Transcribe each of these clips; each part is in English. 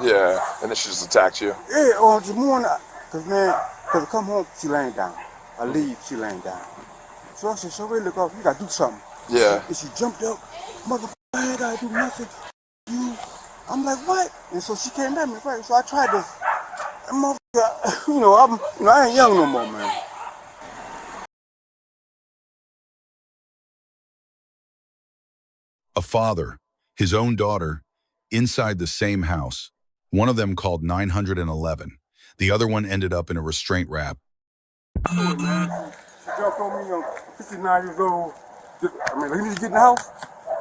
Yeah, and then she just attacked you. Yeah, or the morning, cause I come home, she laying down. I leave, she laying down. So I said, so we look up, you gotta do something. Yeah. And she jumped up, motherfucker, I ain't gotta do nothing. I'm like, what? And so she came at me, right? So I tried to, motherfucker, I ain't young no more, man. A father, his own daughter, inside the same house. One of them called 911. The other one ended up in a restraint wrap. Man. She jumped on me, 59 years old. You need to get in the house?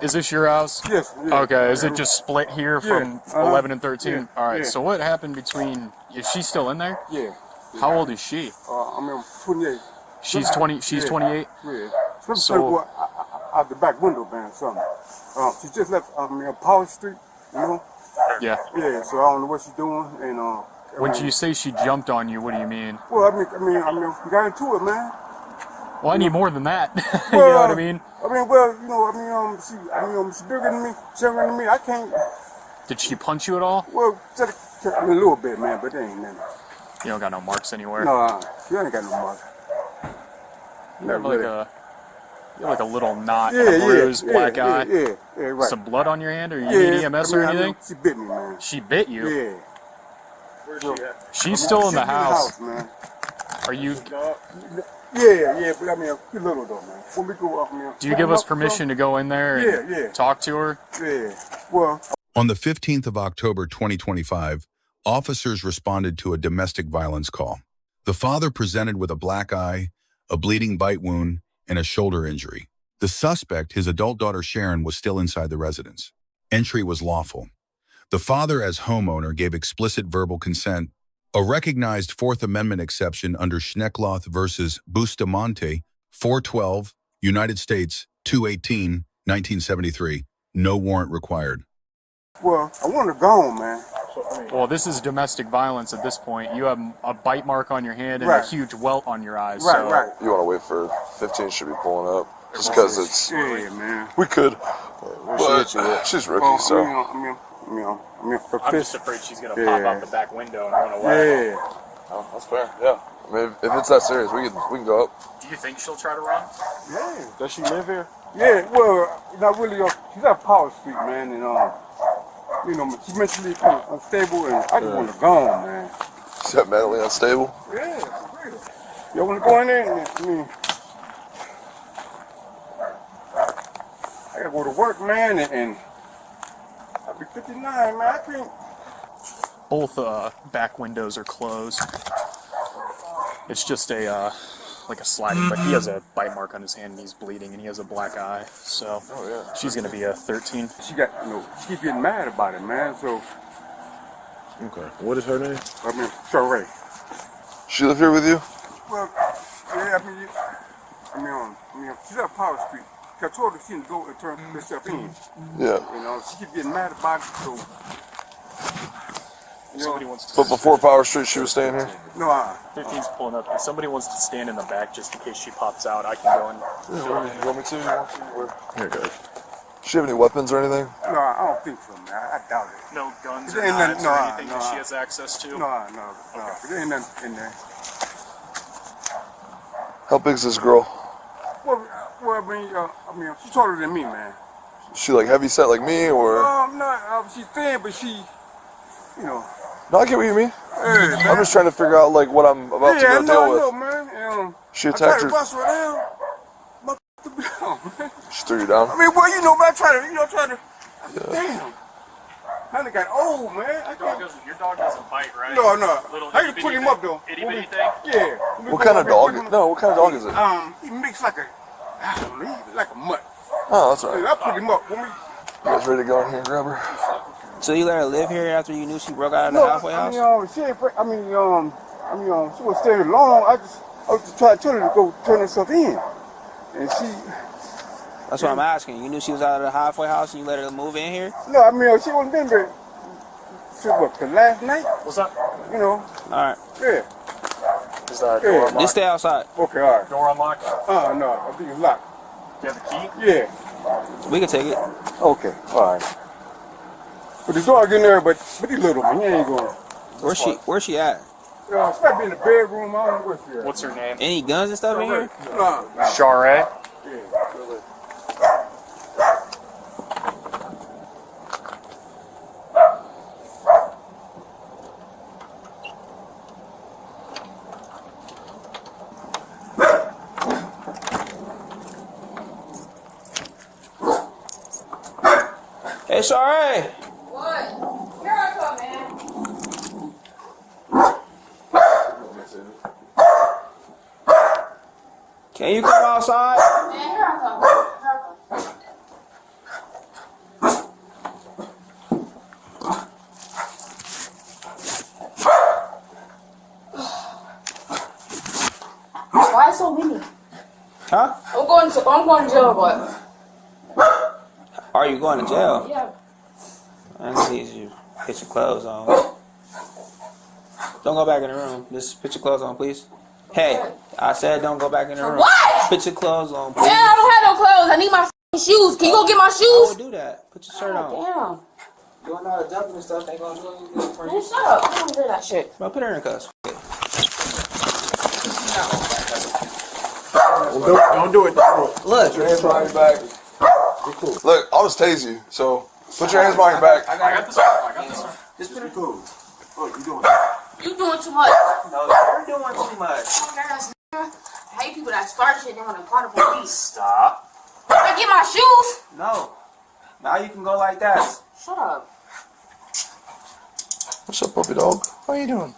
Is this your house? Yes. Yeah. Okay, is it just split here from 11 and 13? Yeah. All right, so what happened between, is she still in there? Yeah. How old is she? 28. She's 20, she's 28? Yeah. So, out the back window, man, something. She just left Power Street, you know? Yeah. Yeah, so I don't know what she's doing, and when you say she jumped on you, what do you mean? Well, we got into it, man. Well, I need more than that. You know what I mean? She's bigger than me, younger than me. I can't. Did she punch you at all? Well, a little bit, man, but there ain't nothing. You don't got no marks anywhere? No, you ain't got no marks. You have like a little knot, a bruised black eye. Yeah, right. Some blood on your hand, or you need EMS or anything? She bit me, man. She bit you? Yeah. Where's she at? She's still in the house. Man. Are you? Yeah, but she's little though, man. When we go up, do you give us permission to go in there and talk to her? Yeah. Well. On the 15th of October 2025, officers responded to a domestic violence call. The father presented with a black eye, a bleeding bite wound, and a shoulder injury. The suspect, his adult daughter Sharon, was still inside the residence. Entry was lawful. The father, as homeowner, gave explicit verbal consent, a recognized Fourth Amendment exception under Schneckloth versus Bustamonte, 412, United States, 218, 1973. No warrant required. Well, I want to go home, man. Well, this is domestic violence at this point. You have a bite mark on your hand and a huge welt on your eyes. Right. You want to wait for 15 should be pulling up. Just because it's... Yeah, man. We could. But she's rookie, so... I'm just afraid she's going to pop out the back window and run away. Yeah. Oh, that's fair, yeah. I mean, if it's that serious, we can go up. Do you think she'll try to run? Yeah. Does she live here? Yeah, well, not really. She's at Power Street, man, and she's mentally kind of unstable, and I just want to go home, man. Is that mentally unstable? Yeah, for real. Y'all want to go in there? I gotta go to work, man, and I'll be 59, man. I can't. Both back windows are closed. It's just like a sliding, but he has a bite mark on his hand and he's bleeding and he has a black eye. So she's gonna be a 13. She keep getting mad about it, man. So okay, what is her name? Sheree. She live here with you? Well, yeah, she's at Power Street. I told her she didn't go and turn herself in. Yeah. She keep getting mad about it, so. Somebody wants to. But before Power Street, she was staying here? No, 15's pulling up. If somebody wants to stand in the back just in case she pops out, I can go in. Yeah, you want me to? Where? Here, guys. Does she have any weapons or anything? No, I don't think so, man. I doubt it. No guns or knives or anything that she has access to? No. There ain't nothing in there. How big's this girl? Well, she's taller than me, man. Is she like heavy set like me, or? No, she's thin, but she, No, I get what you mean. Hey, I'm just trying to figure out like what I'm about to go deal with. I know, man. She attacked her. I tried to bust her down. Man. She threw you down? I mean, well, I try to. Damn. Kinda got old, man. Your dog doesn't bite, right? No. Little I can put him up though. Itty bitty thing? Yeah. What kind of dog? No, what kind of dog is it? He mixed like a mutt. Oh, that's all right. I put him up. You guys ready to go in here and grab her? So you let her live here after you knew she broke out of the halfway house? She was staying long. I was just trying to tell her to go turn herself in, and she. That's what I'm asking. You knew she was out of the halfway house and you let her move in here? No, she wasn't been there. The last night? What's that? All right. Yeah. Is that door unlocked? Just stay outside. Okay, all right. Door unlocked? No, I think it's locked. Do you have the key? Yeah. We can take it. Okay, all right. But the dog in there, but he little, man. He ain't going. Where's she at? She might be in the bedroom. I don't know where she at. What's her name? Any guns and stuff in here? Nah. Share. Hey, Share. What? Here I come, man. Can you come outside? Man, here I come. Here I come. Why so windy? Huh? I'm going to jail, but Are you going to jail? yeah. I need you to put your clothes on. Don't go back in the room. Just put your clothes on, please. Hey, I said don't go back in the room. What? Put your clothes on, please. Man, I don't have no clothes. I need my f***ing shoes. Can you go get my I shoes? would do that. Put your shirt on. Damn. Doing all the jumping and stuff, they gonna do it. Man, shut up. I don't hear that shit. Bro, put her in cuffs. Don't do it. Look, Your hands behind your back. Look, I'll just tase you. So put your hands behind your back. I got this one. I got this one. just put her. Cool. What you doing? You doing too much. No, you're doing too much. I hate people that start shit then when they call the police. Stop. I get my shoes. No. Now you can go like that. Shut up. What's up, puppy dog? How you doing?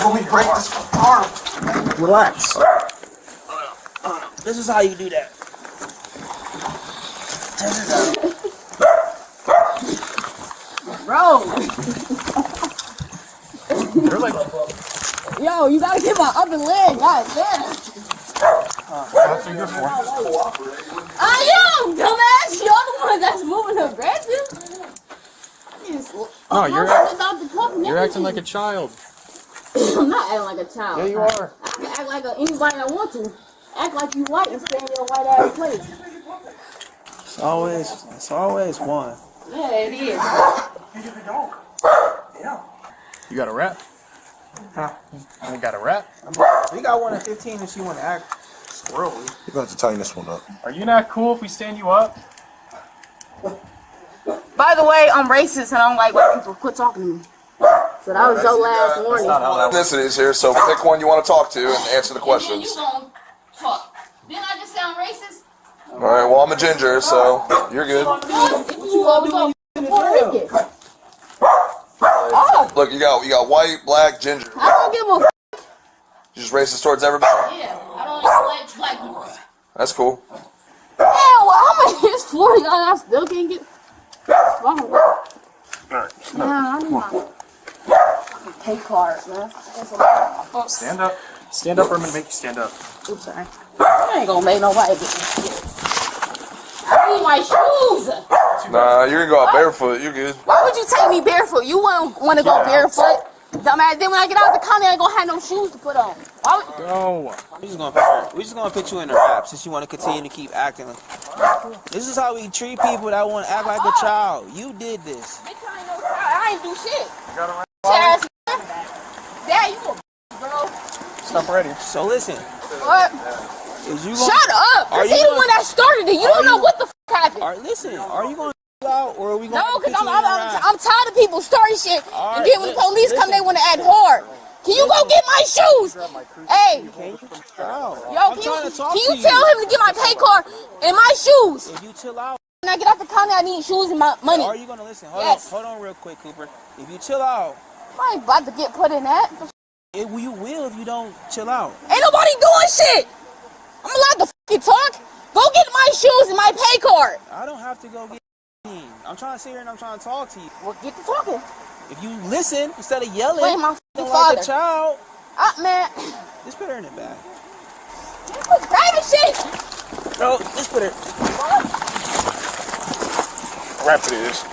When we break this arm. Relax. This is how you do that. Bro. They're like, Yo, you gotta get my upper leg. God damn. that's a good one. I am, dumbass. You're the one that's moving aggressive. No, you're You're acting like a child. I'm not acting like a child. Yeah, you are. I can act like anybody I want to. Act like you white and stay in your white ass place. It's always one. Yeah, it is. You got a rap? Huh? You got a rap? We got one at 15 if you want to act squirrely. You're going to have to tighten this one up. Are you not cool if we stand you up? By the way, I'm racist and I don't like white people. Quit talking to me. So that was your last warning. Ethnicities here, so pick one you want to talk to and answer the And questions. you gonna talk. Didn't I just sound racist? All right. Well, I'm a ginger, so you're good. If you go Puerto Rican. Oh, Look, you got white, black, ginger. I don't give a f. You just racist towards everybody. Yeah, I don't like black people. That's cool. Hell, well, how much is 40? I still can't get. Nah, I need my pay cards, man. Stand up. Stand up or I'm going to make you stand up. Oops, sorry. I ain't gonna make nobody get this shit. I need my shoes. Nah, you're gonna go out barefoot. You're good. Why would you take me barefoot? You wouldn't want to go barefoot. Dumbass. Then when I get out of the county, I ain't gonna have no shoes to put on. Why would- Go. We just gonna put you in the rap since you want to continue to keep acting. This is how we treat people that want to act like a child. You did this. Bitch, I ain't do shit. Ass Dad, you a bro. Stop ready. So listen. What? Is you Shut up. Are Cause you he the gonna- one that started it. You don't know what the f happened. Listen. Are you gonna out or are we gonna? No, because put you in the rap? I'm tired of people starting shit. All And right, then when the police come, listen. they want to act hard. Can you go get my shoes? Hey, Can you chill out? yo, I'm can trying to talk you to you. tell him to get my pay card and my shoes? If you chill out, When I get out the county, I need shoes and my money. are you gonna listen? Yes. Hold on real quick, Cooper. If you chill out, I ain't about to get put in that. you will if you don't chill out. Ain't nobody doing shit. I'm allowed to fucking talk. Go get my shoes and my pay card. I don't have to go get. I'm trying to sit here and I'm trying to talk to you. Well, get to talking. If you listen instead of yelling, Wait, my like father. a child, Man, just put her in the bag. you quit grabbing shit. No, just put her. Rap it is.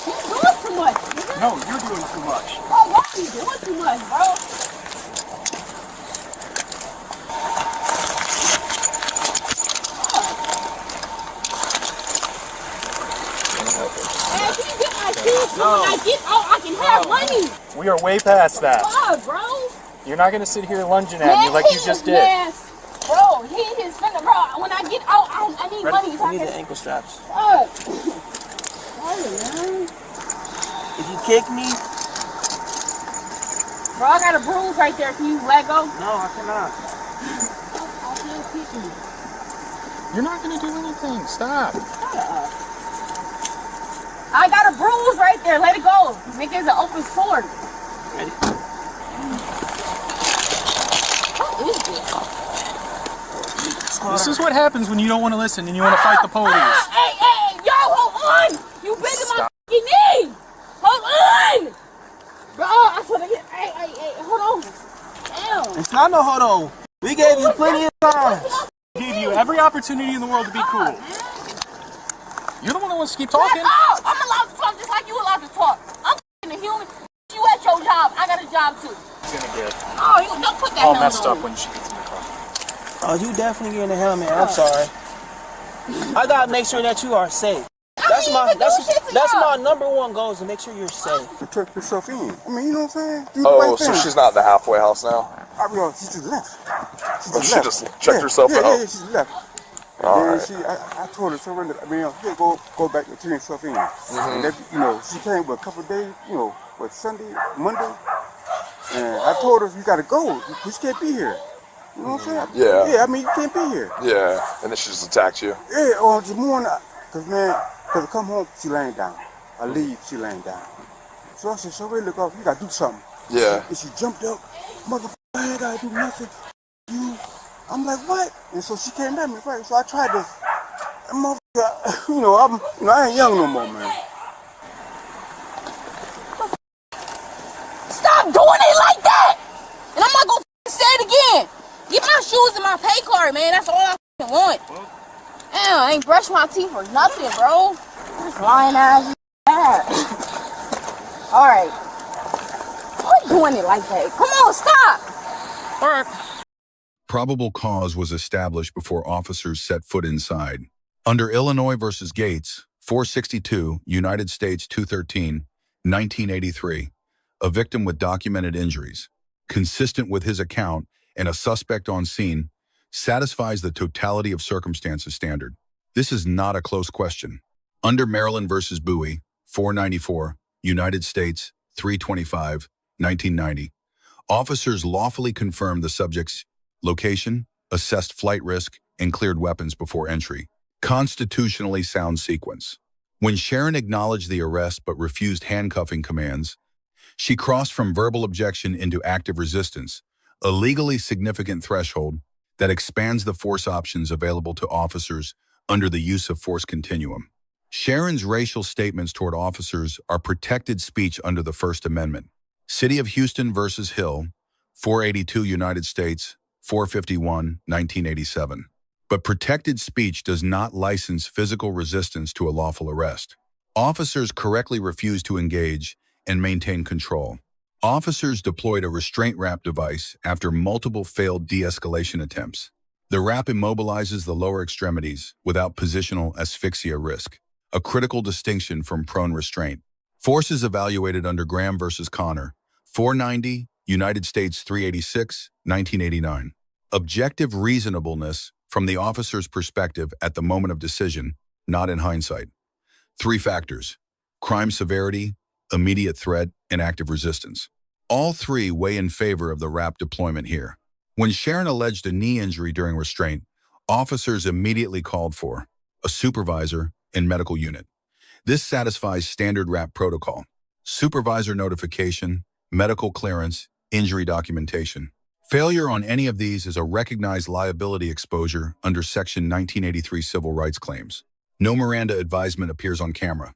You're doing too much. Nigga. No, you're doing too much. Oh, why you doing too much, bro? shoes so when I get out, I can have money. We are way past that. Fuck, bro. You're not gonna sit here lunging at me like you just did. Bro, he is finna, bro. When I get out, I need money. So I need the ankle straps. Fuck. Hey, man. If you kick me, bro, I got a bruise right there. Can you let go? no, I cannot. I can't kick you. You're not gonna do anything. Stop. I got a bruise right there. Let it go. Make it an open sword. Ready? What is this? This is what happens when you don't want to listen and you want to fight the police. Hey, yo, hold on. You been in my fucking knee. Hold on. Bro, I swear to get. Hey, hold on. Damn. It's not no hold on. We gave you plenty of time. Give you every opportunity in the world to be cool. You're the one that wants to keep talking. Oh, I'm allowed to talk just like you allowed to talk. I'm a human. You at your job. I got a job too. It's gonna get Oh, you don't put that all helmet messed on. up when she gets in the car. Oh, you definitely getting a helmet. I'm sorry. I gotta make sure that you are safe. That's my number one goal is to make sure you're safe. Protect yourself in. I mean, you know what I'm saying? Do the Oh, right so thing. she's not in the halfway house now? I mean, she just left. She just checked herself out. Yeah, she left. All And right. then I told her surrender. I mean, yeah, go back and turn yourself in. And that, she came with a couple of days, Sunday, Monday. And I told her, you got to go. You just can't be here. You know what I'm saying? Yeah. Yeah, I mean, you can't be here. Yeah, and then she just attacked you. Yeah, on the morning, because I come home, she laying down. I leave, she laying down. So I said, Surrender, look off, you got to do something. Yeah. And she jumped up, motherfucker, I ain't got to do nothing. I'm like, what? And so she came at me, right? So I tried to, motherfucker, I ain't young no more, man. Stop doing it like that! And I'm not gonna say it again. Get my shoes and my pay card, man. That's all I want. Damn, I ain't brushed my teeth or nothing, bro. This lying ass. All right. Quit doing it like that. Come on, stop. All right. Probable cause was established before officers set foot inside. Under Illinois versus Gates, 462, United States 213, 1983, a victim with documented injuries, consistent with his account and a suspect on scene, satisfies the totality of circumstances standard. This is not a close question. Under Maryland versus Bowie, 494, United States 325, 1990, officers lawfully confirmed the subject's location, assessed flight risk, and cleared weapons before entry. Constitutionally sound sequence. When Sharon acknowledged the arrest but refused handcuffing commands, she crossed from verbal objection into active resistance, a legally significant threshold that expands the force options available to officers under the use of force continuum. Sharon's racial statements toward officers are protected speech under the First Amendment. City of Houston versus Hill, 482 United States, 451, 1987. But protected speech does not license physical resistance to a lawful arrest. Officers correctly refuse to engage and maintain control. Officers deployed a restraint wrap device after multiple failed de-escalation attempts. The wrap immobilizes the lower extremities without positional asphyxia risk, a critical distinction from prone restraint. Forces evaluated under Graham versus Connor, 490, United States 386, 1989. Objective reasonableness from the officer's perspective at the moment of decision, not in hindsight. 3 factors: crime severity, immediate threat, and active resistance. All 3 weigh in favor of the wrap deployment here. When Sharon alleged a knee injury during restraint, officers immediately called for a supervisor and medical unit. This satisfies standard wrap protocol: supervisor notification, medical clearance, injury documentation. Failure on any of these is a recognized liability exposure under Section 1983 Civil Rights Claims. No Miranda advisement appears on camera.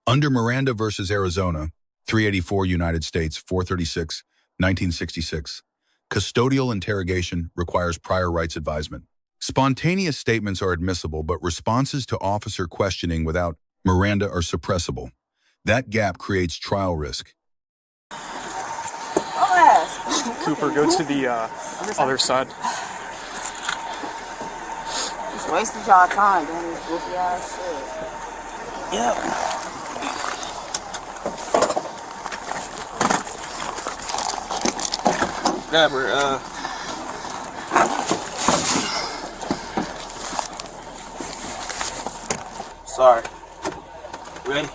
Under Miranda versus Arizona, 384 United States 436, 1966, custodial interrogation requires prior rights advisement. Spontaneous statements are admissible, but responses to officer questioning without Miranda are suppressible. That gap creates trial risk. Cooper, go to the other side. Just wasted y'all time doing this goofy ass shit. Yep. grab her. Sorry. Ready?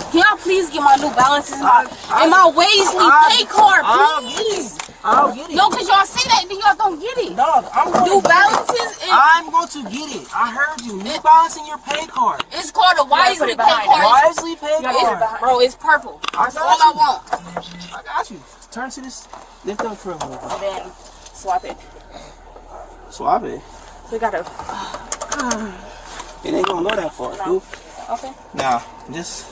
Can y'all please get my New Balances and my Waisley pay card, please? I'll get it. No, cause y'all say that and then y'all don't get it. Dog, I'm going New to Balances and I'm going to get it. I heard you. New Balance in your pay card. it's called a Wisely pay card. Wisely pay card. Bro, it's purple. That's all got I you. want. I got you. Turn to this. Lift up for a moment. And then swap it. Swap it. We gotta. It ain't gonna go that far. No. Okay. Now, just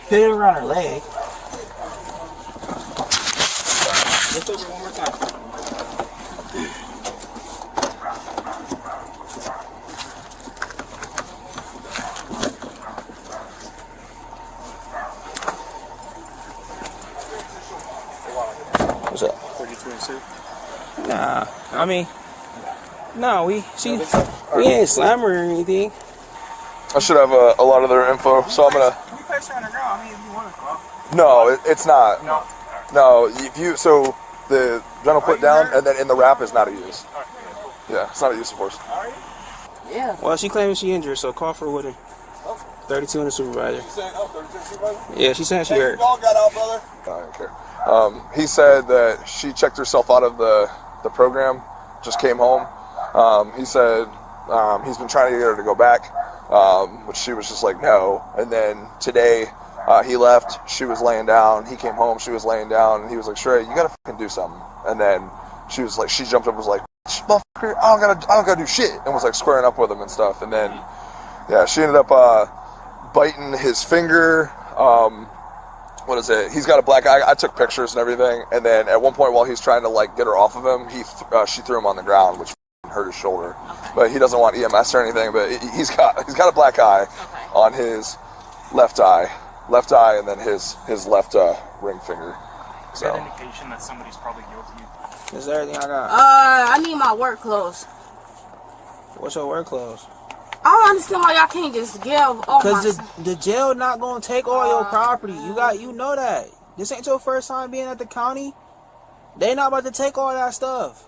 put it around her leg. Lift over one more time. What's up? 32 and 2. Nah, I mean, no, we ain't slam her or anything. I should have a lot of their info, so I'm gonna. We place her on the ground. I mean, if you want to call. No, it's not. No, if you so the gun will put down, and then in the wrap is not a use. Yeah, it's not a use of force. Yeah. Well, she claiming she injured, so call for with her. 32 and the supervisor. Yeah, she said she hurt. I don't care. He said that she checked herself out of the program, just came home. He said he's been trying to get her to go back, but she was just like, no. And then today he left, she was laying down. He came home, she was laying down, and he was like, Shrey, you gotta fucking do something. And then she was like, she jumped up and was like, motherfucker, I don't gotta do shit, and was like squaring up with him and stuff. And then, yeah, she ended up biting his finger. What is it? He's got a black eye. I took pictures and everything. And then at one point while he's trying to like get her off of him, she threw him on the ground, which hurt his shoulder. Okay. But he doesn't want EMS or anything. But he's got a black eye on his left eye, and then his left ring finger. So. Good indication that somebody's probably guilty. That's everything I got. I need my work clothes. What's your work clothes? I don't understand why y'all can't just give all my. Cause the jail not gonna take all your property. You know that. This ain't your first time being at the county. They not about to take all that stuff.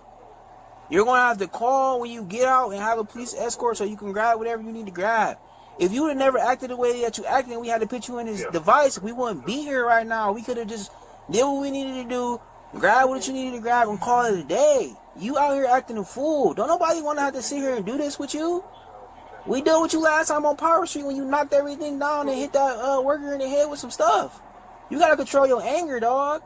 You're gonna have to call when you get out and have a police escort so you can grab whatever you need to grab. If you would have never acted the way that you acted and we had to put you in this device, we wouldn't be here right now. We could have just did what we needed to do, grab what you needed to grab, and call it a day. You out here acting a fool. Don't nobody want to have to sit here and do this with you. We dealt with you last time on Power Street when you knocked everything down and hit that worker in the head with some stuff. You gotta control your anger, dog.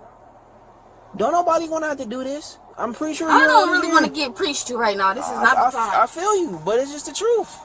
Don't nobody want to have to do this. I'm pretty sure I don't really want to get preached to right now. This is not the time. I feel you, but it's just the truth.